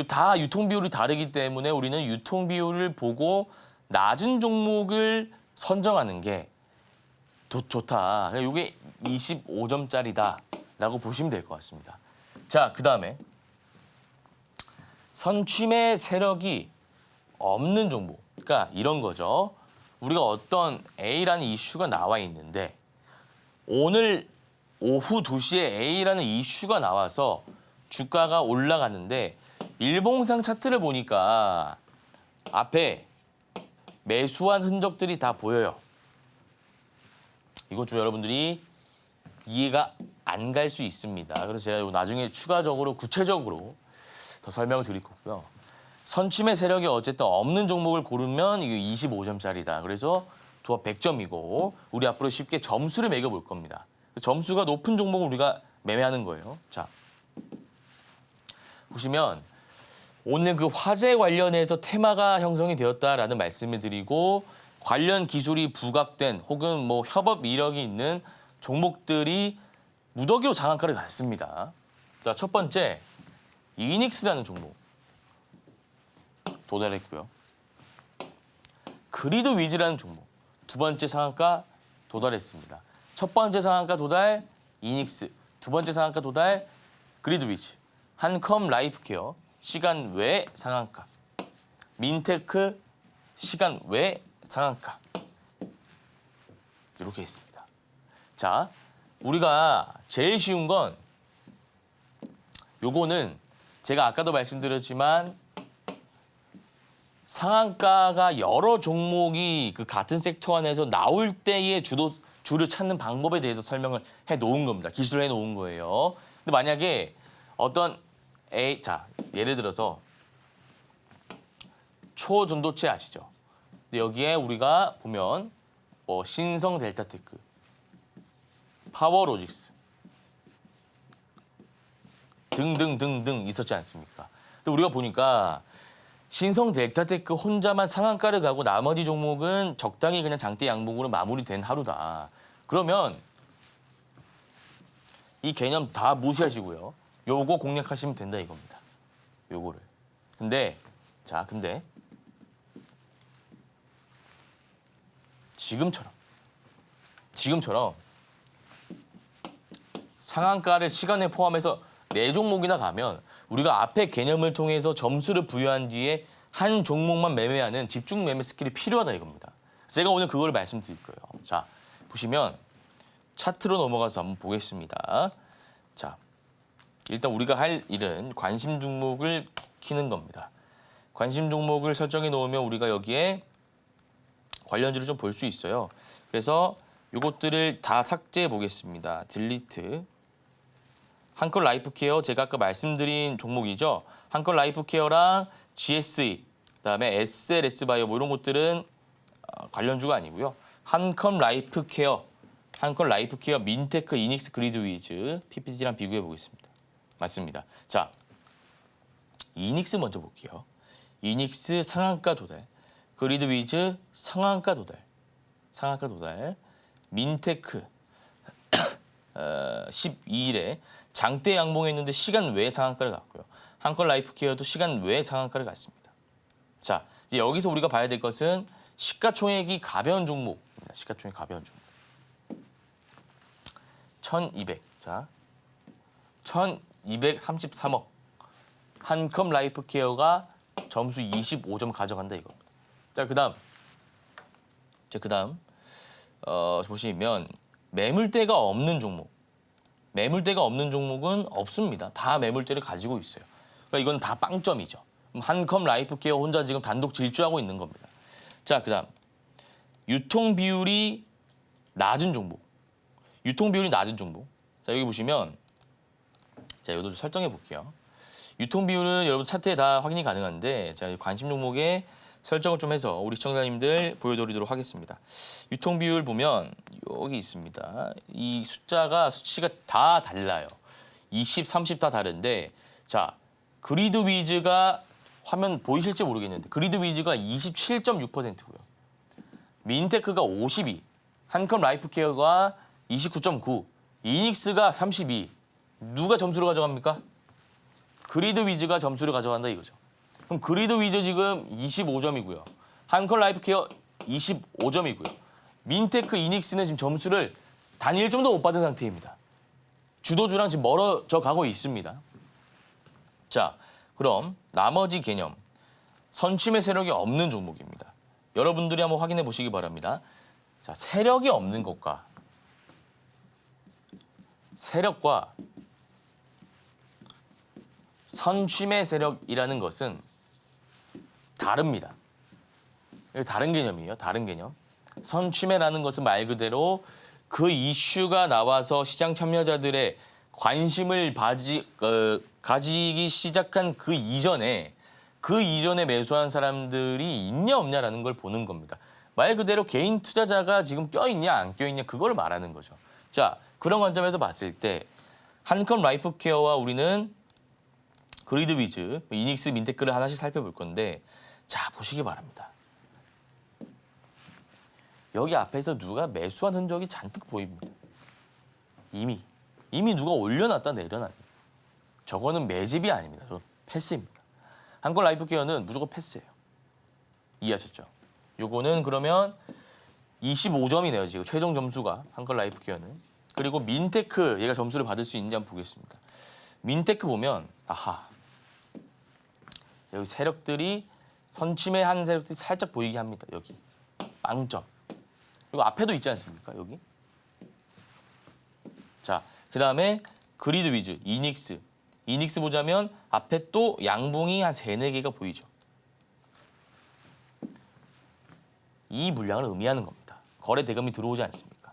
다 유통 비율이 다르기 때문에 우리는 유통 비율을 보고 낮은 종목을 선정하는 게 좋다. 이게 25점짜리다라고 보시면 될 것 같습니다. 자, 그다음에 선취매 세력이 없는 종목. 그러니까 이런 거죠. 우리가 어떤 A라는 이슈가 나와 있는데 오늘 오후 2시에 A라는 이슈가 나와서 주가가 올라가는데 일봉상 차트를 보니까 앞에 매수한 흔적들이 다 보여요. 이것 좀 여러분들이 이해가 안 갈 수 있습니다. 그래서 제가 나중에 추가적으로 구체적으로 더 설명을 드릴 거고요. 선침의 세력이 어쨌든 없는 종목을 고르면 이게 25점짜리다. 그래서 도합 100점이고 우리 앞으로 쉽게 점수를 매겨볼 겁니다. 점수가 높은 종목을 우리가 매매하는 거예요. 자, 보시면 오늘 그 화재 관련해서 테마가 형성이 되었다라는 말씀을 드리고 관련 기술이 부각된 혹은 뭐 협업 이력이 있는 종목들이 무더기로 상한가를 갔습니다. 자, 첫 번째 이닉스라는 종목 도달했고요. 그리드 위즈라는 종목 두 번째 상한가 도달했습니다. 첫 번째 상한가 도달 이닉스, 두 번째 상한가 도달 그리드 위즈, 한컴 라이프케어 시간 외 상한가, 민테크 시간 외 상한가 이렇게 있습니다. 자, 우리가 제일 쉬운 건 요거는 제가 아까도 말씀드렸지만 상한가가 여러 종목이 그 같은 섹터 안에서 나올 때의 주를 찾는 방법에 대해서 설명을 해 놓은 겁니다. 기술을 해 놓은 거예요. 근데 만약에 어떤 자, 예를 들어서 초전도체 아시죠? 근데 여기에 우리가 보면 뭐 신성 델타테크, 파워로직스 등등등등 있었지 않습니까? 근데 우리가 보니까 신성 델타테크 혼자만 상한가를 가고 나머지 종목은 적당히 그냥 장대 양봉으로 마무리된 하루다. 그러면 이 개념 다 무시하시고요. 요거 공략하시면 된다 이겁니다. 요거를. 근데 지금처럼 상한가를 시간에 포함해서 4종목이나 가면 우리가 앞에 개념을 통해서 점수를 부여한 뒤에 한 종목만 매매하는 집중 매매 스킬이 필요하다 이겁니다. 제가 오늘 그걸 말씀드릴 거예요. 자, 보시면 차트로 넘어가서 한번 보겠습니다. 자, 일단 우리가 할 일은 관심 종목을 키는 겁니다. 관심 종목을 설정해 놓으면 우리가 여기에 관련주를 좀 볼 수 있어요. 그래서 이것들을 다 삭제해 보겠습니다. 딜리트. 한컬 라이프케어 제가 아까 말씀드린 종목이죠. 한컬 라이프케어랑 GSE, 그다음에 SLS바이오 뭐 이런 것들은 관련주가 아니고요. 한컬 라이프케어, 민테크, 이닉스, 그리드 위즈 PPT랑 비교해 보겠습니다. 맞습니다. 자, 이닉스 먼저 볼게요. 이닉스 상한가 도달, 그리드 위즈 상한가 도달, 민테크 12일에 장대 양봉했는데 시간 외에 상한가를 갔고요. 한컬 라이프케어도 시간 외에 상한가를 갔습니다. 자, 이제 여기서 우리가 봐야 될 것은 시가총액이 가벼운 종목입니다. 시가총액 가벼운 종목. 1200. 자, 1233억. 한컴 라이프케어가 점수 25점 가져간다 이겁니다. 자, 그다음 보시면 매물대가 없는 종목은 없습니다. 다 매물대를 가지고 있어요. 그러니까 이건 다 빵점이죠. 한컴 라이프케어 혼자 지금 단독 질주하고 있는 겁니다. 자, 그다음 유통 비율이 낮은 종목. 자, 여기 보시면 자, 이것도 좀 설정해 볼게요. 유통 비율은 여러분 차트에 다 확인이 가능한데 제가 관심 종목에 설정을 좀 해서 우리 시청자님들 보여드리도록 하겠습니다. 유통 비율 보면 여기 있습니다. 이 수치가 다 달라요. 20, 30 다 다른데 자, 그리드 위즈가 화면 보이실지 모르겠는데 그리드 위즈가 27.6%고요. 민테크가 52, 한컴 라이프케어가 29.9, 이닉스가 32. 누가 점수를 가져갑니까? 그리드 위즈가 점수를 가져간다 이거죠. 그럼 그리드 위즈 지금 25점이고요. 한컬 라이프케어 25점이고요. 민테크, 이닉스는 지금 점수를 단 1점도 못 받은 상태입니다. 주도주랑 지금 멀어져 가고 있습니다. 자, 그럼 나머지 개념. 선침의 세력이 없는 종목입니다. 여러분들이 한번 확인해 보시기 바랍니다. 자, 세력이 없는 것과 선취매 세력이라는 것은 다릅니다. 다른 개념이에요. 다른 개념. 선취매라는 것은 말 그대로 그 이슈가 나와서 시장 참여자들의 관심을 가지기 시작한 그 이전에 매수한 사람들이 있냐 없냐라는 걸 보는 겁니다. 말 그대로 개인 투자자가 지금 껴있냐 안 껴있냐 그걸 말하는 거죠. 자, 그런 관점에서 봤을 때 한컴 라이프케어와 우리는 그리드위즈, 이닉스, 민테크를 하나씩 살펴볼 건데 자, 보시기 바랍니다. 여기 앞에서 누가 매수한 흔적이 잔뜩 보입니다. 이미 누가 올려놨다 내려놨다. 저거는 매집이 아닙니다. 저건 패스입니다. 한컴 라이프케어는 무조건 패스예요. 이해하셨죠? 요거는 그러면 25점이네요. 지금 최종 점수가 한컴 라이프케어는. 그리고 민테크 얘가 점수를 받을 수 있는지 한번 보겠습니다. 민테크 보면 아하 여기 세력들이 선침해한 세력들이 살짝 보이게 합니다. 여기 빵점. 그리고 앞에도 있지 않습니까? 여기. 자, 그 다음에 그리드위즈, 이닉스 보자면 앞에 또 양봉이 한 3, 4개가 보이죠. 이 물량을 의미하는 겁니다. 거래 대금이 들어오지 않습니까?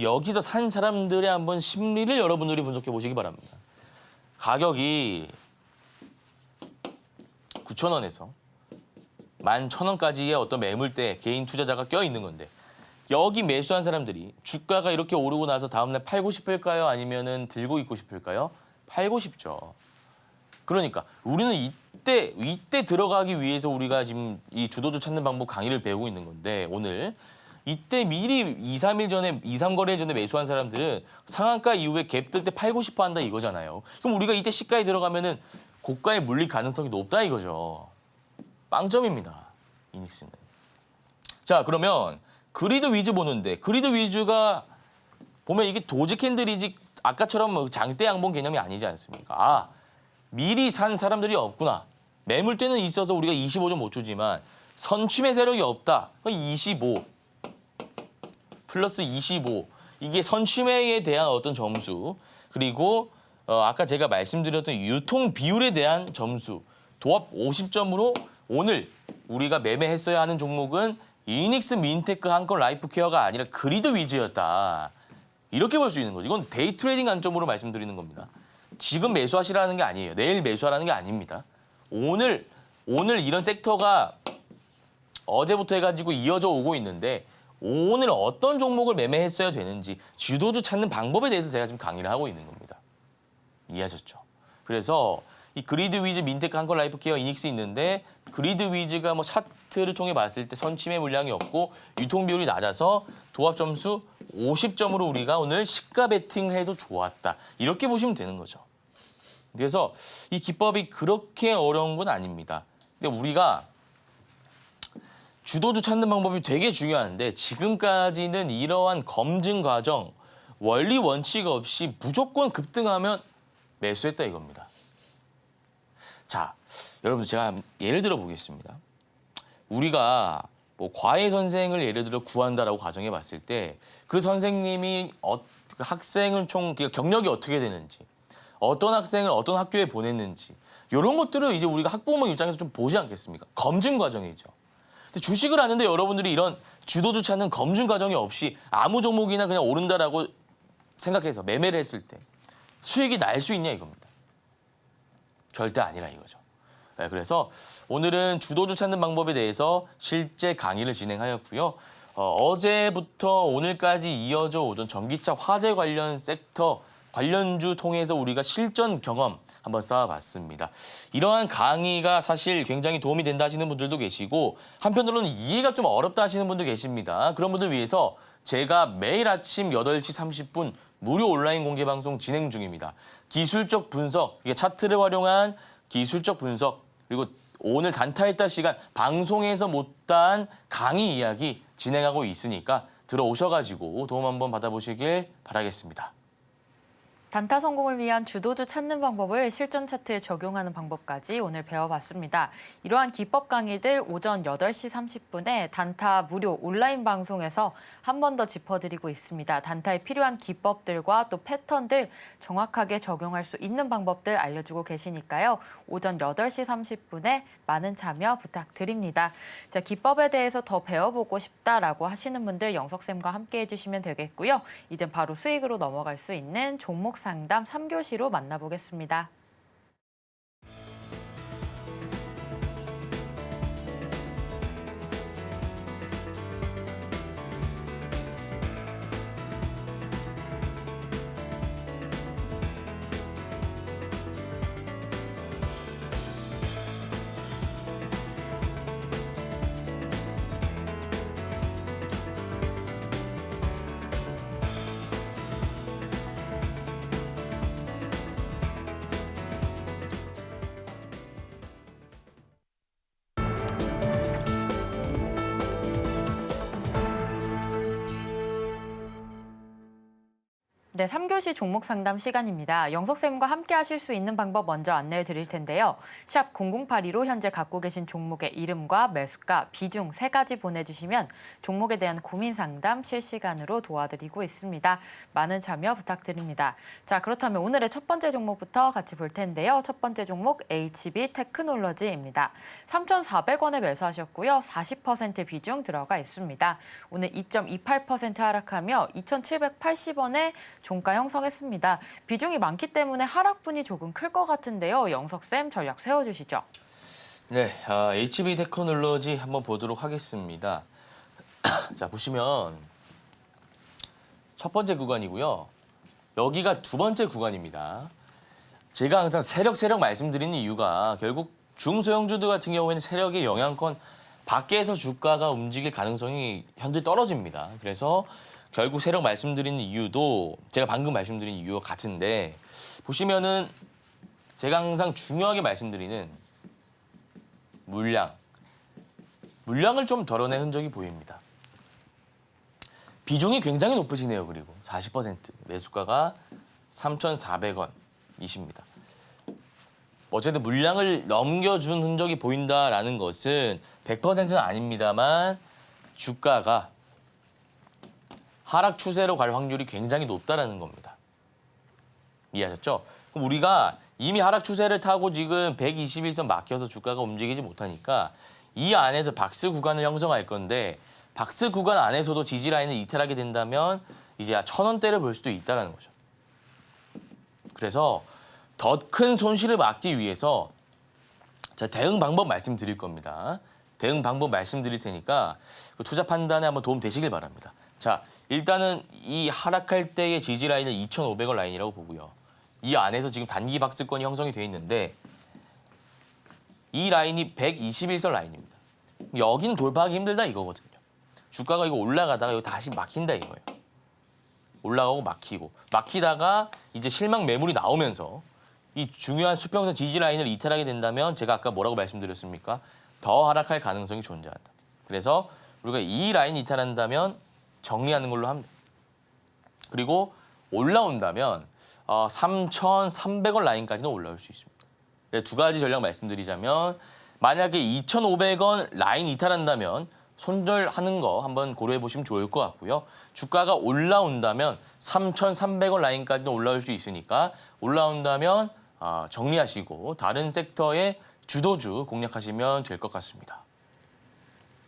여기서 산 사람들의 한번 심리를 여러분들이 분석해 보시기 바랍니다. 가격이 9,000원에서 11,000원까지의 어떤 매물대 개인 투자자가 껴있는 건데 여기 매수한 사람들이 주가가 이렇게 오르고 나서 다음날 팔고 싶을까요? 아니면은 들고 있고 싶을까요? 팔고 싶죠. 그러니까 우리는 이때 들어가기 위해서 우리가 지금 이 주도주 찾는 방법 강의를 배우고 있는 건데 오늘 이때 미리 2, 3일 전에 2, 3거래 전에 매수한 사람들은 상한가 이후에 갭 뜰 때 팔고 싶어 한다 이거잖아요. 그럼 우리가 이때 시가에 들어가면은 고가에 물릴 가능성이 높다 이거죠. 빵점입니다. 이닉스는. 자, 그러면 그리드위즈 보는데 그리드위즈가 보면 이게 도지 캔들이지 아까처럼 장대 양봉 개념이 아니지 않습니까? 아, 미리 산 사람들이 없구나. 매물대는 있어서 우리가 25점 못 주지만 선취매 세력이 없다. 25 플러스 25 이게 선취매에 대한 어떤 점수 그리고 아까 제가 말씀드렸던 유통 비율에 대한 점수 도합 50점으로 오늘 우리가 매매했어야 하는 종목은 이닉스, 민테크, 한컴 라이프케어가 아니라 그리드위즈였다. 이렇게 볼 수 있는 거죠. 이건 데이 트레이딩 관점으로 말씀드리는 겁니다. 지금 매수하시라는 게 아니에요. 내일 매수하라는 게 아닙니다. 오늘 이런 섹터가 어제부터 해가지고 이어져 오고 있는데 오늘 어떤 종목을 매매했어야 되는지 주도주 찾는 방법에 대해서 제가 지금 강의를 하고 있는 겁니다. 이해하셨죠? 그래서 이 그리드위즈, 민테크, 한컴 라이프케어, 이닉스 있는데 그리드위즈가 뭐 차트를 통해 봤을 때 선침해 물량이 없고 유통 비율이 낮아서 도합 점수 50점으로 우리가 오늘 시가 베팅해도 좋았다. 이렇게 보시면 되는 거죠. 그래서 이 기법이 그렇게 어려운 건 아닙니다. 근데 우리가 주도주 찾는 방법이 되게 중요한데 지금까지는 이러한 검증 과정, 원리 원칙 없이 무조건 급등하면 매수했다 이겁니다. 자, 여러분 제가 예를 들어 보겠습니다. 우리가 뭐 과외 선생을 예를 들어 구한다라고 가정해 봤을 때 그 선생님이 그 학생을 경력이 어떻게 되는지 어떤 학생을 어떤 학교에 보냈는지 이런 것들을 이제 우리가 학부모 입장에서 좀 보지 않겠습니까? 검증 과정이죠. 근데 주식을 하는데 여러분들이 이런 주도주 찾는 검증 과정이 없이 아무 종목이나 그냥 오른다라고 생각해서 매매를 했을 때 수익이 날 수 있냐 이겁니다. 절대 아니라 이거죠. 네, 그래서 오늘은 주도주 찾는 방법에 대해서 실제 강의를 진행하였고요. 어제부터 오늘까지 이어져 오던 전기차 화재 관련 섹터 관련주 통해서 우리가 실전 경험 한번 쌓아봤습니다. 이러한 강의가 사실 굉장히 도움이 된다 하시는 분들도 계시고 한편으로는 이해가 좀 어렵다 하시는 분도 계십니다. 그런 분들 위해서 제가 매일 아침 8시 30분 무료 온라인 공개 방송 진행 중입니다. 기술적 분석, 이게 차트를 활용한 기술적 분석 그리고 오늘 단타일타 시간 방송에서 못한 강의 이야기 진행하고 있으니까 들어오셔가지고 도움 한번 받아보시길 바라겠습니다. 단타 성공을 위한 주도주 찾는 방법을 실전 차트에 적용하는 방법까지 오늘 배워봤습니다. 이러한 기법 강의들 오전 8시 30분에 단타 무료 온라인 방송에서 한 번 더 짚어드리고 있습니다. 단타에 필요한 기법들과 또 패턴들 정확하게 적용할 수 있는 방법들 알려주고 계시니까요. 오전 8시 30분에 많은 참여 부탁드립니다. 자, 기법에 대해서 더 배워보고 싶다라고 하시는 분들 영석쌤과 함께 해주시면 되겠고요. 이젠 바로 수익으로 넘어갈 수 있는 종목 상담 3교시로 만나보겠습니다. 네, 3교시 종목 상담 시간입니다. 영석쌤과 함께 하실 수 있는 방법 먼저 안내해 드릴 텐데요. 샵 0082로 현재 갖고 계신 종목의 이름과 매수가, 비중 3가지 보내주시면 종목에 대한 고민 상담 실시간으로 도와드리고 있습니다. 많은 참여 부탁드립니다. 자, 그렇다면 오늘의 첫 번째 종목부터 같이 볼 텐데요. 첫 번째 종목 HB 테크놀로지입니다. 3,400원에 매수하셨고요. 40% 비중 들어가 있습니다. 오늘 2.28% 하락하며 2,780원에 종가 형성했습니다. 비중이 많기 때문에 하락분이 조금 클 것 같은데요. 영석쌤 전략 세워주시죠. 네, HB 테크놀로지 한번 보도록 하겠습니다. 자, 보시면 첫 번째 구간이고요. 여기가 두 번째 구간입니다. 제가 항상 세력 말씀드리는 이유가 결국 중소형주들 같은 경우에는 세력의 영향권 밖에서 주가가 움직일 가능성이 현재 떨어집니다. 그래서 결국 세력 말씀드리는 이유도 제가 방금 말씀드린 이유와 같은데 보시면은 제가 항상 중요하게 말씀드리는 물량을 좀 덜어낸 흔적이 보입니다. 비중이 굉장히 높으시네요. 그리고 40% 매수가가 3,400원이십니다. 어쨌든 물량을 넘겨준 흔적이 보인다라는 것은 100%는 아닙니다만 주가가 하락 추세로 갈 확률이 굉장히 높다라는 겁니다. 이해하셨죠? 그럼 우리가 이미 하락 추세를 타고 지금 121선 막혀서 주가가 움직이지 못하니까 이 안에서 박스 구간을 형성할 건데 박스 구간 안에서도 지지 라인을 이탈하게 된다면 이제 1,000원대를 볼 수도 있다는 거죠. 그래서 더 큰 손실을 막기 위해서 제가 대응 방법 말씀드릴 겁니다. 대응 방법 말씀드릴 테니까 투자 판단에 한번 도움 되시길 바랍니다. 자, 일단은 이 하락할 때의 지지 라인은 2,500원 라인이라고 보고요. 이 안에서 지금 단기 박스권이 형성이 되어 있는데 이 라인이 121선 라인입니다. 여기는 돌파하기 힘들다 이거거든요. 주가가 이거 올라가다가 이거 다시 막힌다 이거예요. 올라가고 막히다가 이제 실망 매물이 나오면서 이 중요한 수평선 지지 라인을 이탈하게 된다면 제가 아까 뭐라고 말씀드렸습니까? 더 하락할 가능성이 존재한다. 그래서 우리가 이 라인 이탈한다면 정리하는 걸로 합니다. 그리고 올라온다면 3,300원 라인까지는 올라올 수 있습니다. 두 가지 전략 말씀드리자면 만약에 2,500원 라인 이탈한다면 손절하는 거 한번 고려해 보시면 좋을 것 같고요. 주가가 올라온다면 3,300원 라인까지는 올라올 수 있으니까 올라온다면 정리하시고 다른 섹터의 주도주 공략하시면 될 것 같습니다.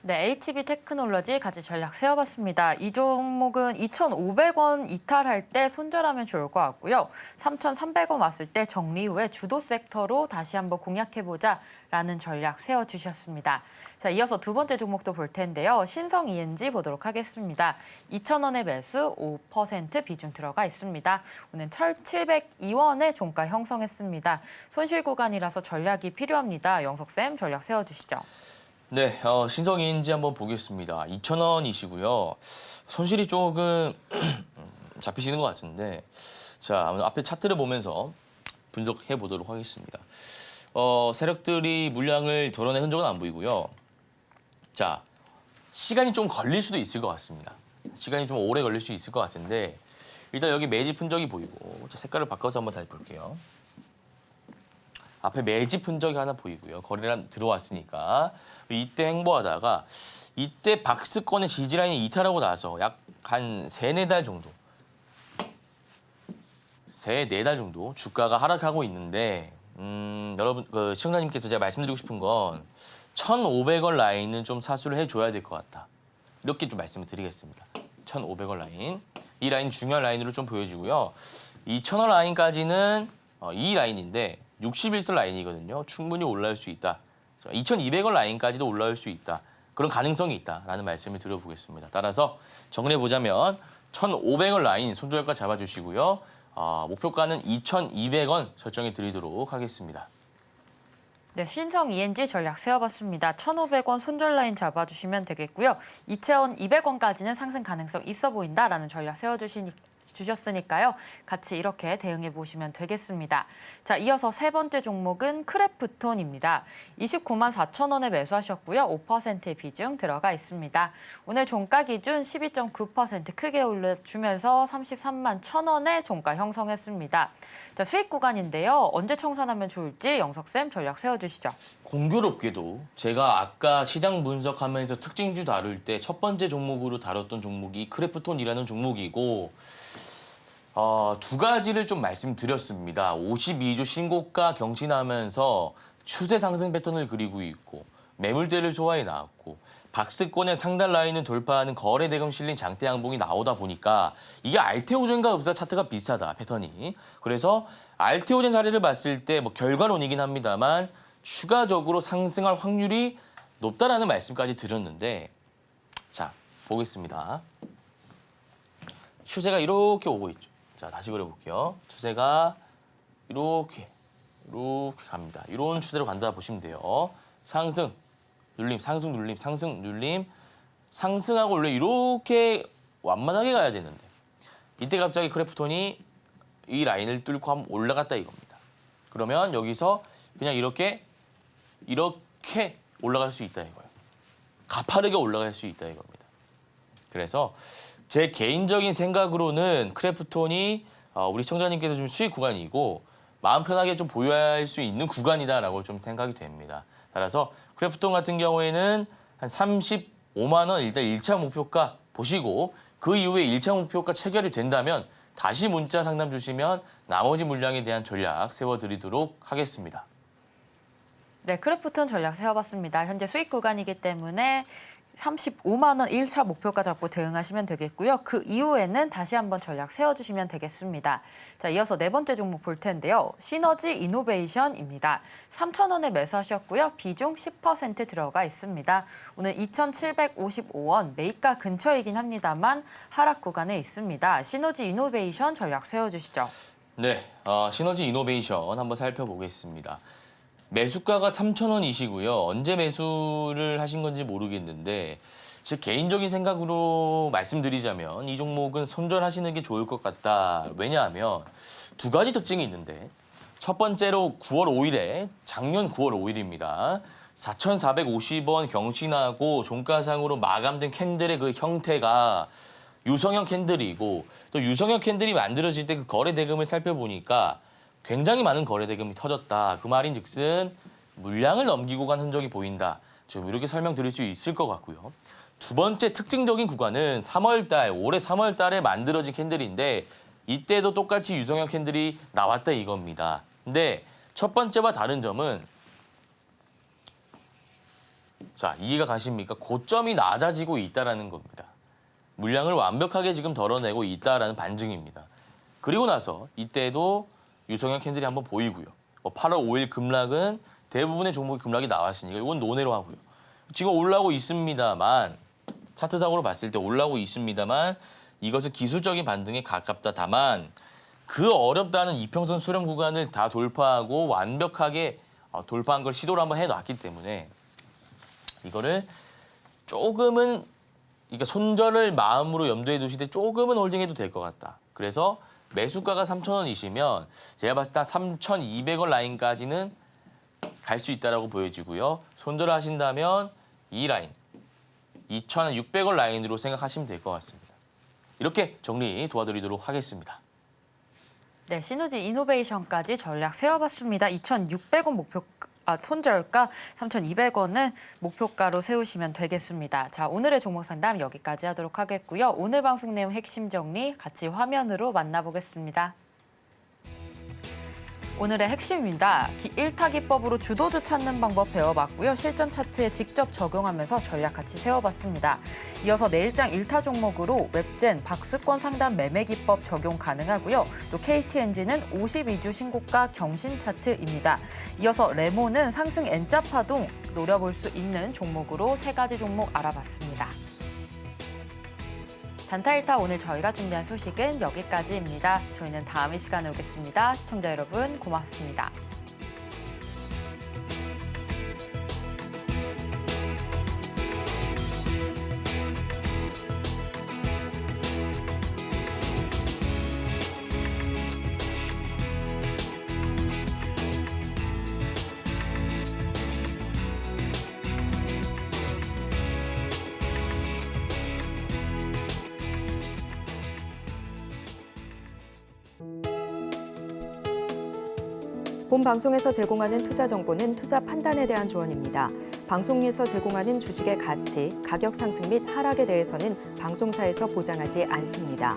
네, HB 테크놀로지 같이 전략 세워봤습니다. 이 종목은 2,500원 이탈할 때 손절하면 좋을 것 같고요. 3,300원 왔을 때 정리 후에 주도 섹터로 다시 한번 공략해보자라는 전략 세워주셨습니다. 자, 이어서 두 번째 종목도 볼 텐데요. 신성 ENG 보도록 하겠습니다. 2,000원의 매수 5% 비중 들어가 있습니다. 오늘 1,702원의 종가 형성했습니다. 손실 구간이라서 전략이 필요합니다. 영석쌤 전략 세워주시죠. 네, 신성 ENG 한번 보겠습니다. 2,000원이시고요. 손실이 조금 잡히시는 것 같은데 자, 앞에 차트를 보면서 분석해 보도록 하겠습니다. 세력들이 물량을 덜어낸 흔적은 안 보이고요. 자, 시간이 좀 걸릴 수도 있을 것 같습니다. 시간이 좀 오래 걸릴 수 있을 것 같은데 일단 여기 매집 흔적이 보이고 색깔을 바꿔서 한번 다시 볼게요. 앞에 매집 흔적이 하나 보이고요. 거래량 들어왔으니까 이때 행보하다가 이때 박스권의 지지라인이 이탈하고 나서 약 한 3-4달 정도 3-4달 정도 주가가 하락하고 있는데 여러분 시청자님께서 제가 말씀드리고 싶은 건 1,500원 라인은 좀 사수를 해줘야 될 것 같다. 이렇게 좀 말씀을 드리겠습니다. 1,500원 라인. 이 라인 중요한 라인으로 좀 보여지고요. 2,000원 라인까지는 이 라인인데 61선 라인이거든요. 충분히 올라올 수 있다. 2,200원 라인까지도 올라올 수 있다. 그런 가능성이 있다라는 말씀을 드려보겠습니다. 따라서 정리해보자면 1,500원 라인 손절가 잡아주시고요. 목표가는 2,200원 설정해 드리도록 하겠습니다. 네, 신성 ENG 전략 세워봤습니다. 1,500원 손절 라인 잡아주시면 되겠고요. 2,200원까지는 상승 가능성 있어 보인다라는 전략 세워주셨으니까요. 같이 이렇게 대응해 보시면 되겠습니다. 자, 이어서 세 번째 종목은 크래프톤입니다. 29만 4천 원에 매수하셨고요. 5%의 비중 들어가 있습니다. 오늘 종가 기준 12.9% 크게 올려주면서 33만 1천 원의 종가 형성했습니다. 자, 수익 구간인데요. 언제 청산하면 좋을지 영석쌤 전략 세워주시죠. 공교롭게도 제가 아까 시장 분석하면서 특징주 다룰 때 첫 번째 종목으로 다뤘던 종목이 크래프톤이라는 종목이고 두 가지를 좀 말씀드렸습니다. 52주 신고가 경신하면서 추세 상승 패턴을 그리고 있고 매물대를 소화해 나왔고 박스권의 상단 라인을 돌파하는 거래 대금 실린 장대 양봉이 나오다 보니까 이게 알테오젠과 읍사 차트가 비슷하다 패턴이. 그래서 알테오젠 사례를 봤을 때 뭐 결과론이긴 합니다만 추가적으로 상승할 확률이 높다라는 말씀까지 드렸는데 자 보겠습니다. 추세가 이렇게 오고 있죠. 자 다시 그려볼게요. 추세가 이렇게 갑니다. 이런 추세로 간다 보시면 돼요. 상승 눌림, 상승 눌림, 상승 눌림, 상승하고 원래 이렇게 완만하게 가야 되는데 이때 갑자기 크래프톤이 이 라인을 뚫고 한번 올라갔다 이겁니다. 그러면 여기서 그냥 이렇게 올라갈 수 있다 이거예요. 가파르게 올라갈 수 있다 이겁니다. 그래서 제 개인적인 생각으로는 크래프톤이 우리 시청자님께서 좀 수익 구간이고 마음 편하게 좀 보유할 수 있는 구간이다라고 좀 생각이 됩니다. 따라서 크래프톤 같은 경우에는 한 35만 원 일단 1차 목표가 보시고 그 이후에 1차 목표가 체결이 된다면 다시 문자 상담 주시면 나머지 물량에 대한 전략 세워드리도록 하겠습니다. 네, 크래프톤 전략 세워봤습니다. 현재 수익 구간이기 때문에 35만 원 1차 목표가 잡고 대응하시면 되겠고요. 그 이후에는 다시 한번 전략 세워주시면 되겠습니다. 자, 이어서 네 번째 종목 볼 텐데요. 시너지 이노베이션입니다. 3천 원에 매수하셨고요. 비중 10% 들어가 있습니다. 오늘 2,755원 매입가 근처이긴 합니다만 하락 구간에 있습니다. 시너지 이노베이션 전략 세워주시죠. 네, 시너지 이노베이션 한번 살펴보겠습니다. 매수가가 3,000원이시고요. 언제 매수를 하신 건지 모르겠는데 제 개인적인 생각으로 말씀드리자면 이 종목은 손절하시는 게 좋을 것 같다. 왜냐하면 두 가지 특징이 있는데 첫 번째로 9월 5일에 작년 9월 5일입니다. 4,450원 경신하고 종가상으로 마감된 캔들의 그 형태가 유성형 캔들이고 또 유성형 캔들이 만들어질 때 그 거래 대금을 살펴보니까 굉장히 많은 거래 대금이 터졌다. 그 말인즉슨 물량을 넘기고 간 흔적이 보인다. 좀 이렇게 설명드릴 수 있을 것 같고요. 두 번째 특징적인 구간은 3월달, 올해 3월달에 만들어진 캔들인데 이때도 똑같이 유성형 캔들이 나왔다 이겁니다. 근데 첫 번째와 다른 점은 자 이해가 가십니까? 고점이 낮아지고 있다는 겁니다. 물량을 완벽하게 지금 덜어내고 있다는 반증입니다. 그리고 나서 이때도 유성형 캔들이 한번 보이고요. 8월 5일 급락은 대부분의 종목의 급락이 나왔으니까 이건 논외로 하고요. 지금 올라오고 있습니다만 차트상으로 봤을 때 올라오고 있습니다만 이것은 기술적인 반등에 가깝다. 다만 그 어렵다는 이평선 수렴 구간을 다 돌파하고 완벽하게 돌파한 걸 시도를 한번 해놨기 때문에 이거를 조금은 그러니까 손절을 마음으로 염두에 두시되 조금은 홀딩해도 될 것 같다. 그래서 매수가가 3,000원이시면 제가 봤을 때 3,200원 라인까지는 갈 수 있다라고 보여지고요. 손절을 하신다면 이 라인 2,600원 라인으로 생각하시면 될 것 같습니다. 이렇게 정리 도와드리도록 하겠습니다. 네, 시너지 이노베이션까지 전략 세워봤습니다. 2,600원 손절가 3,200원은 목표가로 세우시면 되겠습니다. 자, 오늘의 종목 상담 여기까지 하도록 하겠고요. 오늘 방송 내용 핵심 정리 같이 화면으로 만나보겠습니다. 오늘의 핵심입니다. 1타 기법으로 주도주 찾는 방법 배워봤고요. 실전 차트에 직접 적용하면서 전략 같이 세워봤습니다. 이어서 내일장 1타 종목으로 웹젠, 박스권 상단 매매 기법 적용 가능하고요. 또 KT엔진은 52주 신고가 경신 차트입니다. 이어서 레모는 상승 N자 파동 노려볼 수 있는 종목으로 3가지 종목 알아봤습니다. 단타 1타 오늘 저희가 준비한 소식은 여기까지입니다. 저희는 다음 이 시간에 오겠습니다. 시청자 여러분 고맙습니다. 본 방송에서 제공하는 투자 정보는 투자 판단에 대한 조언입니다. 방송에서 제공하는 주식의 가치, 가격 상승 및 하락에 대해서는 방송사에서 보장하지 않습니다.